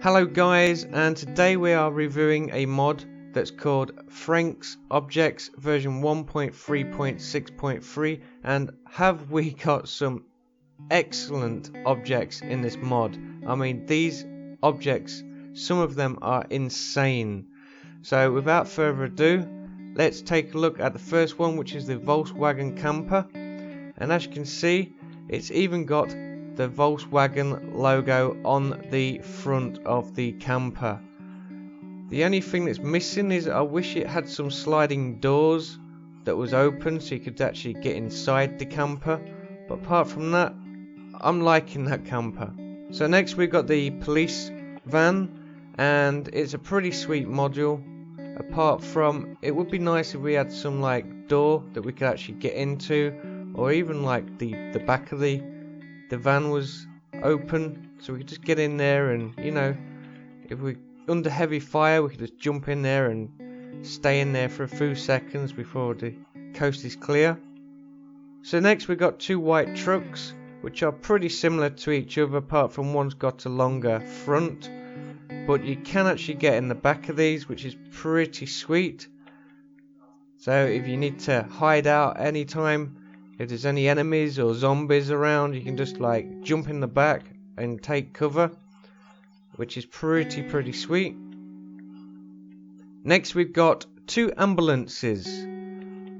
Hello guys, and today we are reviewing a mod that's called Frenk Objects version 1.3.6.3, and have we got some excellent objects in this mod. I mean, these objects, some of them are insane. So without further ado, let's take a look at the first one, which is the Volkswagen camper. And as you can see, it's even got the Volkswagen logo on the front of the camper. The only thing that's missing is I wish it had some sliding doors that was open so you could actually get inside the camper. But apart from that, I'm liking that camper. So next we've got the police van, and it's a pretty sweet module. Apart from, it would be nice if we had some like door that we could actually get into, or even like the back of the van was open so we could just get in there, and you know, if we under heavy fire we could just jump in there and stay in there for a few seconds before the coast is clear. So next we got two white trucks which are pretty similar to each other, apart from one's got a longer front, but you can actually get in the back of these, which is pretty sweet. So if you need to hide out anytime, if there's any enemies or zombies around, you can just like jump in the back and take cover, which is pretty sweet. Next we've got two ambulances.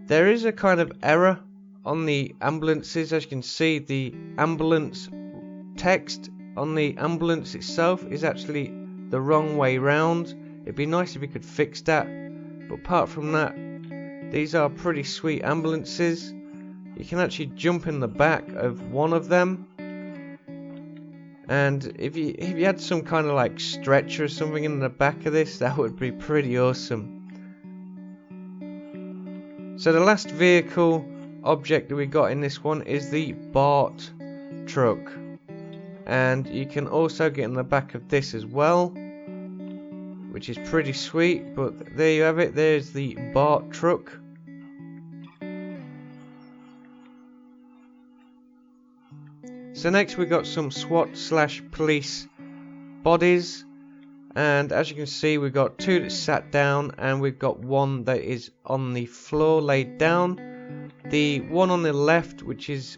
There is a kind of error on the ambulances. As you can see, the ambulance text on the ambulance itself is actually the wrong way round. It'd be nice if we could fix that, but apart from that, these are pretty sweet ambulances. You can actually jump in the back of one of them, and if you had some kind of like stretcher or something in the back of this, that would be pretty awesome. So the last vehicle object that we got in this one is the BART truck, and you can also get in the back of this as well, which is pretty sweet. But there you have it, there's the BART truck. So next we got some SWAT/police bodies, and as you can see we've got two that sat down and we've got one that is on the floor laid down. The one on the left, which is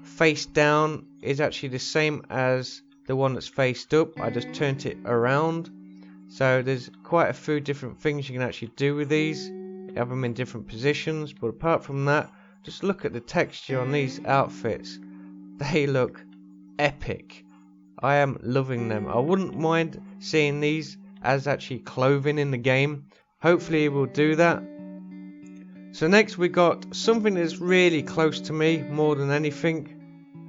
face down, is actually the same as the one that's faced up. I just turned it around. So there's quite a few different things you can actually do with these. You have them in different positions, but apart from that, just look at the texture on these outfits. They look epic. I am loving them. I wouldn't mind seeing these as actually clothing in the game. Hopefully it will do that. So next we got something that's really close to me more than anything,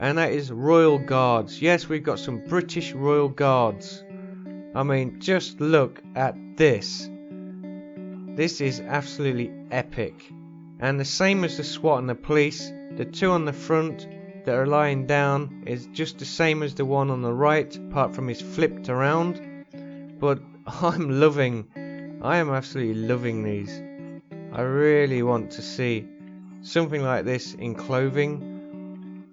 and that is Royal Guards. Yes, we've got some British Royal Guards. I mean, just look at this. This is absolutely epic. And the same as the SWAT and the police, the two on the front that are lying down is just the same as the one on the right, apart from it's flipped around. But I am absolutely loving these. I really want to see something like this in clothing.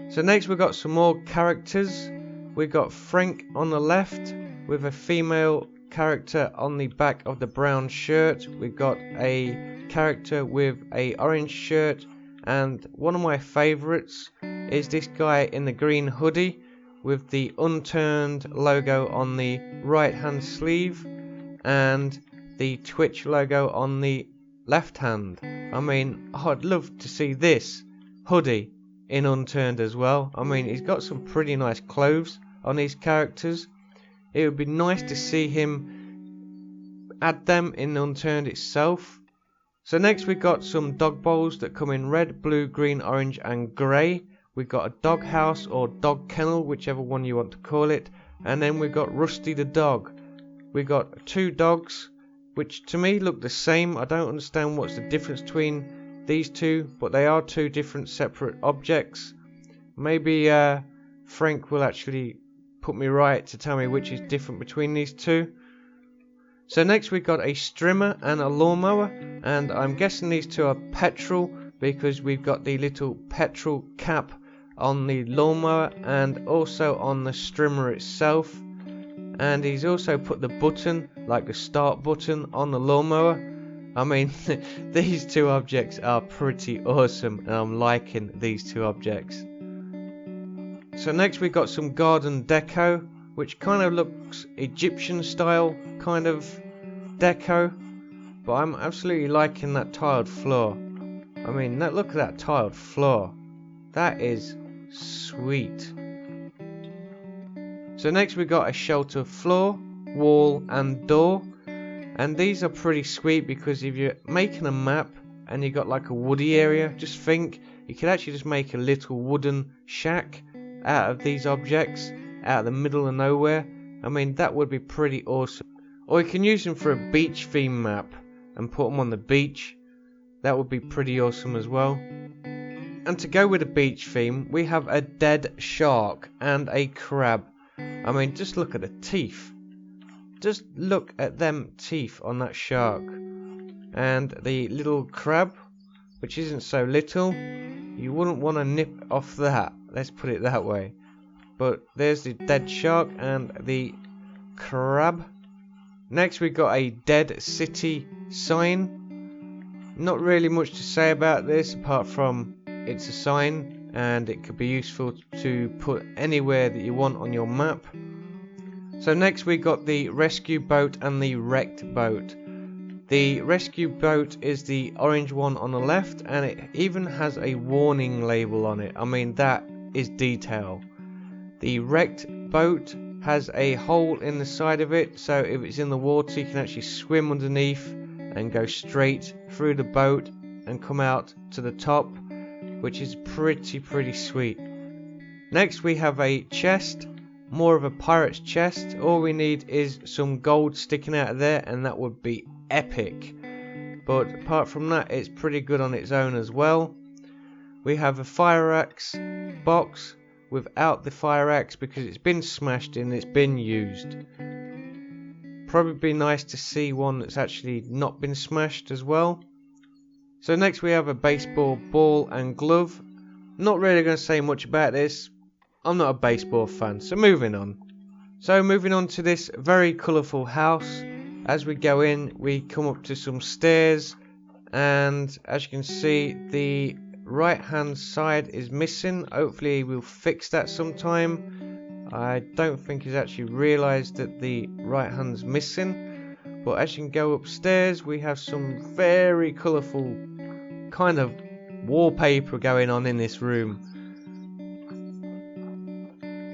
So next we've got some more characters. We've got Frenk on the left with a female character on the back of the brown shirt. We've got a character with a orange shirt, and one of my favourites is this guy in the green hoodie with the Unturned logo on the right hand sleeve and the Twitch logo on the left hand. I mean, I'd love to see this hoodie in Unturned as well. I mean, he's got some pretty nice clothes on these characters. It would be nice to see him add them in Unturned itself. So next we got some dog bowls that come in red, blue, green, orange and grey. We've got a dog house or dog kennel, whichever one you want to call it. And then we've got Rusty the dog. We've got two dogs which to me look the same. I don't understand what's the difference between these two, but they are two different separate objects. Maybe Frank will actually put me right to tell me which is different between these two. So next we've got a strimmer and a lawnmower, and I'm guessing these two are petrol because we've got the little petrol cap on the lawnmower and also on the strimmer itself. and he's also put the button, like the start button, on the lawnmower. I mean, these two objects are pretty awesome, and I'm liking these two objects. So next we got some garden deco, which kind of looks Egyptian style kind of deco, but I'm absolutely liking that tiled floor. I mean, look at that tiled floor. That is sweet. So next we got a shelter floor, wall and door, and these are pretty sweet because if you're making a map and you got like a woody area, just think you could actually just make a little wooden shack out of these objects out of the middle of nowhere. I mean, that would be pretty awesome. Or you can use them for a beach theme map and put them on the beach. That would be pretty awesome as well. And to go with the beach theme, we have a dead shark and a crab. I mean, just look at the teeth. Just look at them teeth on that shark. And the little crab, which isn't so little. You wouldn't want to nip off that. Let's put it that way. But there's the dead shark and the crab. Next we got a dead city sign. Not really much to say about this apart from it's a sign and it could be useful to put anywhere that you want on your map. So next we got the rescue boat and the wrecked boat. The rescue boat is the orange one on the left, and it even has a warning label on it. I mean, that is detail. The wrecked boat has a hole in the side of it, so if it's in the water you can actually swim underneath and go straight through the boat and come out to the top, which is pretty sweet. Next we have a chest, more of a pirate's chest. All we need is some gold sticking out of there and that would be epic. But apart from that, it's pretty good on its own as well. We have a fire axe box without the fire axe because it's been smashed and it's been used. Probably be nice to see one that's actually not been smashed as well. So next we have a baseball ball and glove. Not really going to say much about this. I'm not a baseball fan, so moving on. So moving on to this very colourful house. As we go in, we come up to some stairs, and as you can see, the right hand side is missing. Hopefully we'll fix that sometime. I don't think he's actually realised that the right hand's missing. But as you can go upstairs, we have some very colourful kind of wallpaper going on in this room.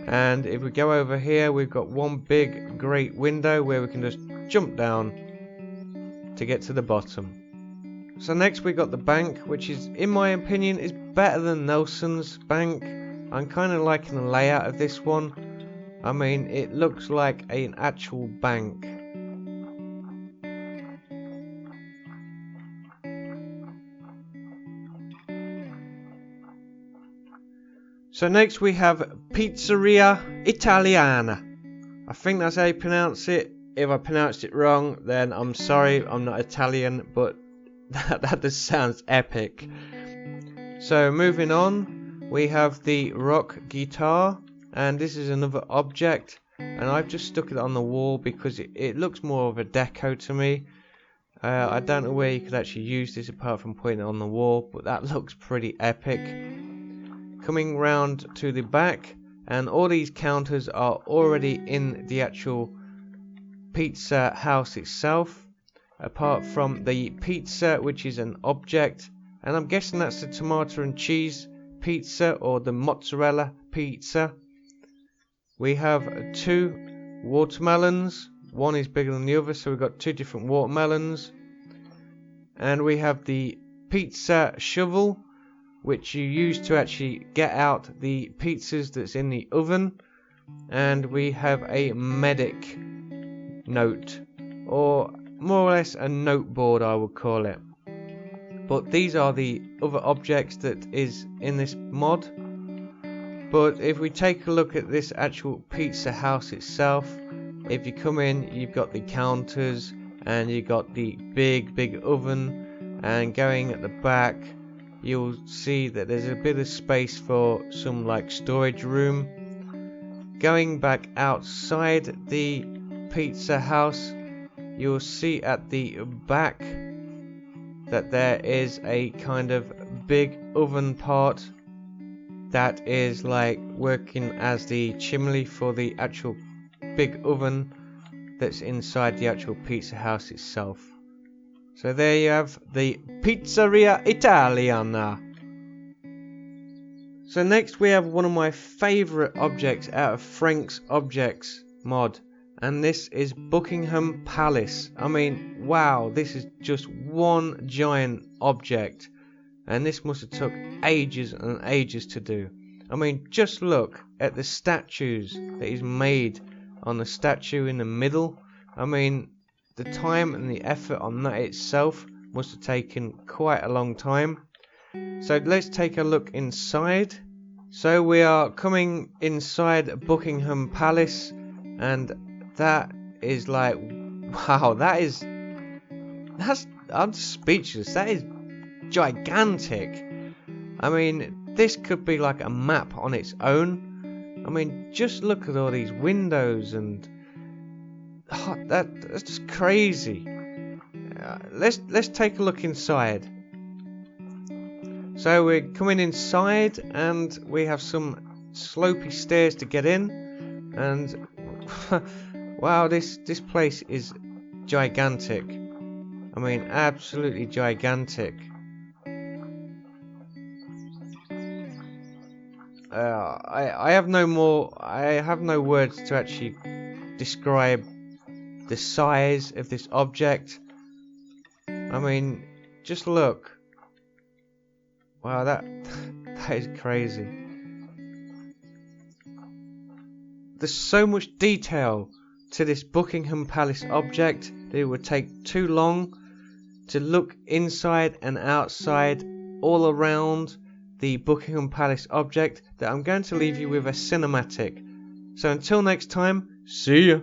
And if we go over here, we've got one big great window where we can just jump down to get to the bottom. So next we got the bank, which is, in my opinion, is better than Nelson's bank. I'm kind of liking the layout of this one. I mean, it looks like an actual bank. So next we have Pizzeria Italiana. I think that's how you pronounce it. If I pronounced it wrong, then I'm sorry, I'm not Italian, but that just sounds epic. So moving on, we have the rock guitar, and this is another object, and I've just stuck it on the wall because it looks more of a deco to me. I don't know where you could actually use this apart from putting it on the wall, but that looks pretty epic. Coming round to the back, and all these counters are already in the actual pizza house itself, apart from the pizza, which is an object, and I'm guessing that's the tomato and cheese pizza or the mozzarella pizza. We have two watermelons, one is bigger than the other, so we've got two different watermelons. And we have the pizza shovel, which you use to actually get out the pizzas that's in the oven. And we have a medic note, or more or less a noteboard I would call it. But these are the other objects that is in this mod. But if we take a look at this actual pizza house itself, if you come in, you've got the counters and you've got the big oven, and going at the back you'll see that there's a bit of space for some like storage room. going back outside the pizza house, you'll see at the back that there is a kind of big oven part that is like working as the chimney for the actual big oven that's inside the actual pizza house itself. So there you have the Pizzeria Italiana. So next we have one of my favourite objects out of Frenk's Objects mod, and this is Buckingham Palace. I mean, wow, this is just one giant object, and this must have took ages and ages to do. I mean, just look at the statues that he's made on the statue in the middle. I mean, the time and the effort on that itself must have taken quite a long time. So let's take a look inside. So we are coming inside Buckingham Palace, and that is like, wow, I'm speechless. That is gigantic. I mean, this could be like a map on its own. I mean, just look at all these windows, and that's just crazy. Let's take a look inside. So we're coming inside, and we have some slopey stairs to get in, and wow, this place is gigantic. I mean, absolutely gigantic. I have no words to actually describe the size of this object. I mean, just look. Wow, that is crazy. There's so much detail to this Buckingham Palace object that it would take too long to look inside and outside all around the Buckingham Palace object, that I'm going to leave you with a cinematic. So until next time, see ya!